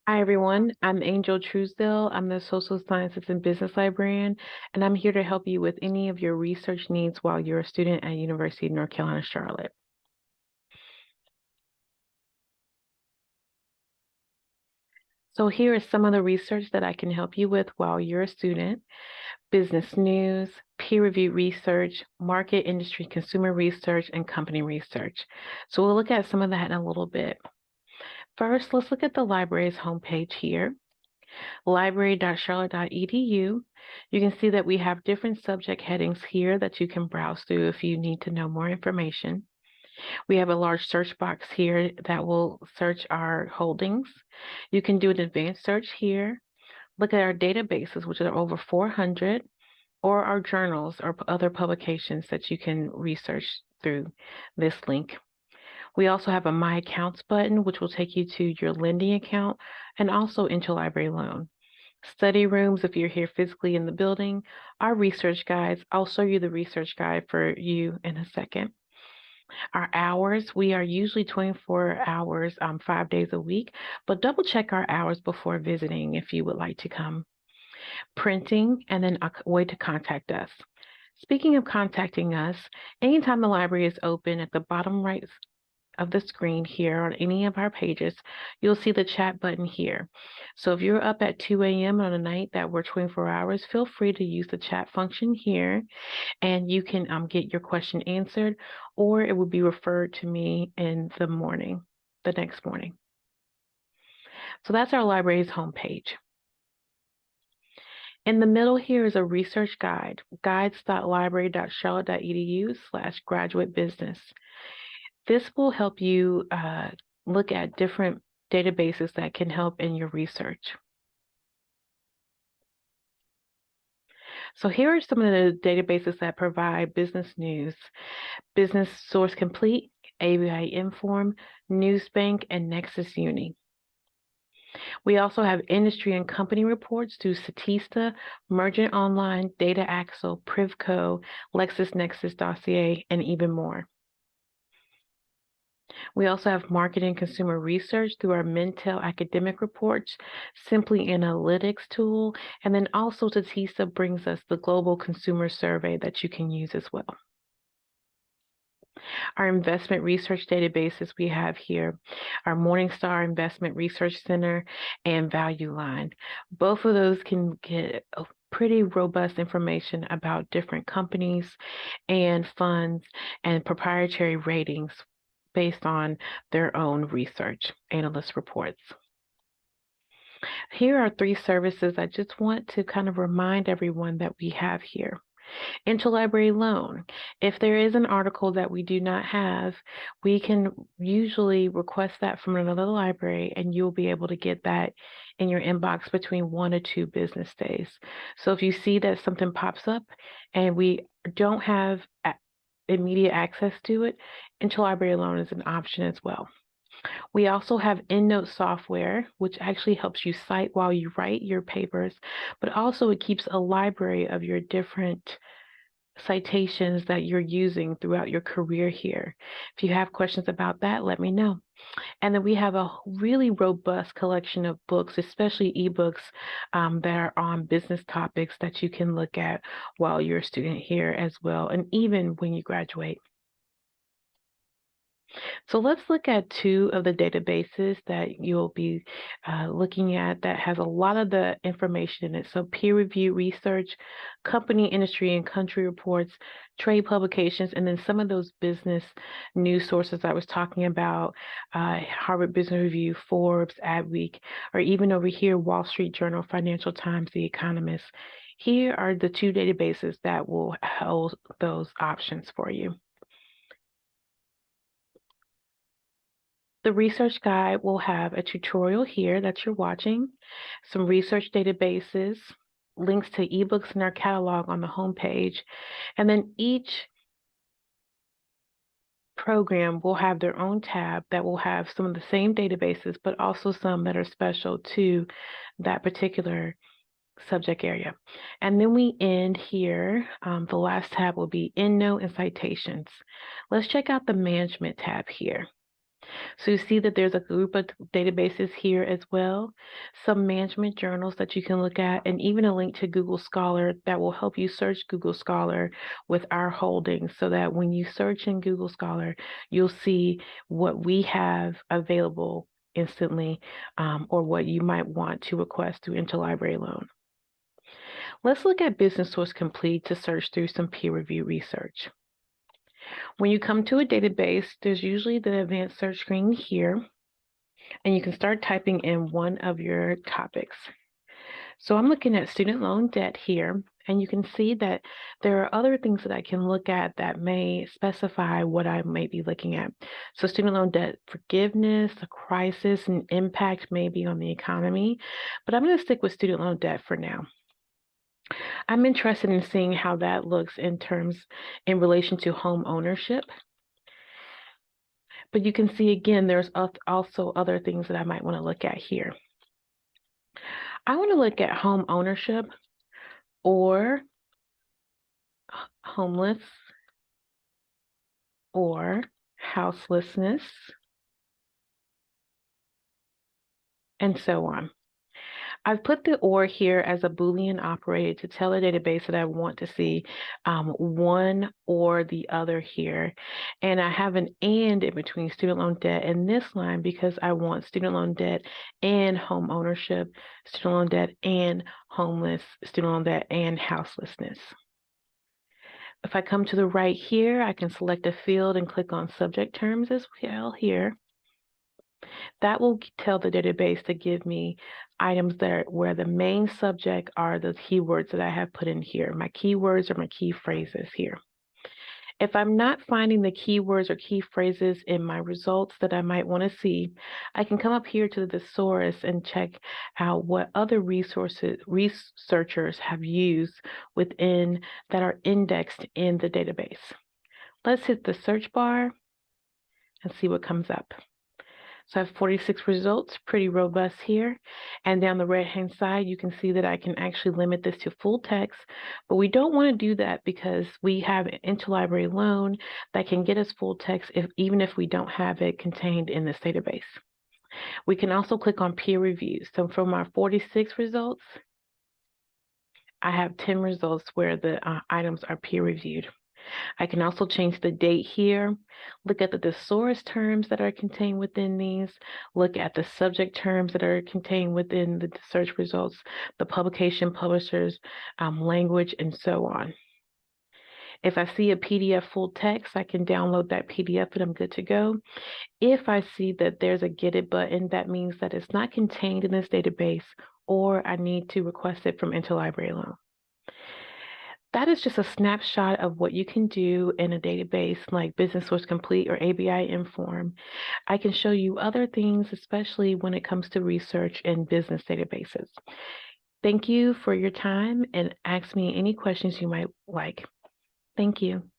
Hi, everyone. I'm Angel Truesdale. I'm the Social Sciences and Business Librarian, and I'm here to help you with any of your research needs while you're a student at University of North Carolina, Charlotte. So here is some of the research that I can help you with while you're a student: business news, peer-reviewed research, market, industry, consumer research, and company research. So we'll look at some of that in a little bit. First, let's look at the library's homepage here. Library.charlotte.edu. You can see that we have different subject headings here that you can browse through if you need to know more information. We have a large search box here that will search our holdings. You can do an advanced search here, look at our databases, which are over 400, or our journals or other publications that you can research through this link. We also have a My Accounts button, which will take you to your lending account and also interlibrary loan. Study rooms, if you're here physically in the building, our research guides. I'll show you the research guide for you in a second. Our hours, we are usually 24 hours, 5 days a week, but double check our hours before visiting if you would like to come. Printing, and then a way to contact us. Speaking of contacting us, anytime the library is open, at the bottom right of the screen here on any of our pages, you'll see the chat button here. So if you're up at 2 a.m. on a night that we're 24 hours, feel free to use the chat function here, and you can get your question answered, or it will be referred to me in the morning, the next morning. So that's our library's homepage. In the middle here is a research guide, guides.library.charlotte.edu/graduate business. This will help you look at different databases that can help in your research. So here are some of the databases that provide business news: Business Source Complete, ABI Inform, Newsbank, and Nexus Uni. We also have industry and company reports through Statista, Mergent Online, Data Axle, Privco, LexisNexis Dossier, and even more. We also have market and consumer research through our Mintel academic reports, Simply Analytics tool, and then also Statista brings us the global consumer survey that you can use as well. Our investment research databases we have here are Morningstar Investment Research Center and Value Line. Both of those can get a pretty robust information about different companies and funds and proprietary ratings based on their own research analyst reports. Here are 3 services I just want to kind of remind everyone that we have here. Interlibrary loan. If there is an article that we do not have, we can usually request that from another library, and you'll be able to get that in your inbox between 1 to 2 business days. So if you see that something pops up and we don't have immediate access to it, interlibrary loan is an option as well. We also have EndNote software, which actually helps you cite while you write your papers, but also it keeps a library of your different citations that you're using throughout your career here. If you have questions about that, let me know. And then we have a really robust collection of books, especially ebooks that are on business topics that you can look at while you're a student here as well, and even when you graduate. So let's look at 2 of the databases that you'll be looking at that has a lot of the information in it. So peer-reviewed research, company, industry, and country reports, trade publications, and then some of those business news sources I was talking about, Harvard Business Review, Forbes, Adweek, or even over here, Wall Street Journal, Financial Times, The Economist. Here are the 2 databases that will hold those options for you. The research guide will have a tutorial here that you're watching, some research databases, links to ebooks in our catalog on the home page, and then each program will have their own tab that will have some of the same databases, but also some that are special to that particular subject area. And then we end here. The last tab will be EndNote and Citations. Let's check out the Management tab here. So you see that there's a group of databases here as well, some management journals that you can look at, and even a link to Google Scholar that will help you search Google Scholar with our holdings so that when you search in Google Scholar, you'll see what we have available instantly, or what you might want to request through Interlibrary Loan. Let's look at Business Source Complete to search through some peer-reviewed research. When you come to a database, there's usually the advanced search screen here, and you can start typing in one of your topics. So I'm looking at student loan debt here, and you can see that there are other things that I can look at that may specify what I may be looking at. So student loan debt forgiveness, a crisis, and impact maybe on the economy, but I'm going to stick with student loan debt for now. I'm interested in seeing how that looks in relation to home ownership. But you can see again, there's also other things that I might want to look at here. I want to look at home ownership or homeless or houselessness and so on. I've put the or here as a Boolean operator to tell a database that I want to see one or the other here. And I have an and in between student loan debt and this line because I want student loan debt and home ownership, student loan debt and homeless, student loan debt and houselessness. If I come to the right here, I can select a field and click on subject terms as well here. That will tell the database to give me items where the main subject are the keywords that I have put in here. My keywords are my key phrases here. If I'm not finding the keywords or key phrases in my results that I might want to see, I can come up here to the thesaurus and check out what other researchers have used within that are indexed in the database. Let's hit the search bar and see what comes up. So I have 46 results, pretty robust here. And down the right-hand side, you can see that I can actually limit this to full text, but we don't want to do that because we have Interlibrary Loan that can get us full text even if we don't have it contained in this database. We can also click on peer reviews. So from our 46 results, I have 10 results where the items are peer reviewed. I can also change the date here, look at the thesaurus terms that are contained within these, look at the subject terms that are contained within the search results, the publication, publishers, language, and so on. If I see a PDF full text, I can download that PDF and I'm good to go. If I see that there's a Get It button, that means that it's not contained in this database or I need to request it from Interlibrary Loan. That is just a snapshot of what you can do in a database like Business Source Complete or ABI Inform. I can show you other things, especially when it comes to research in business databases. Thank you for your time and ask me any questions you might like. Thank you.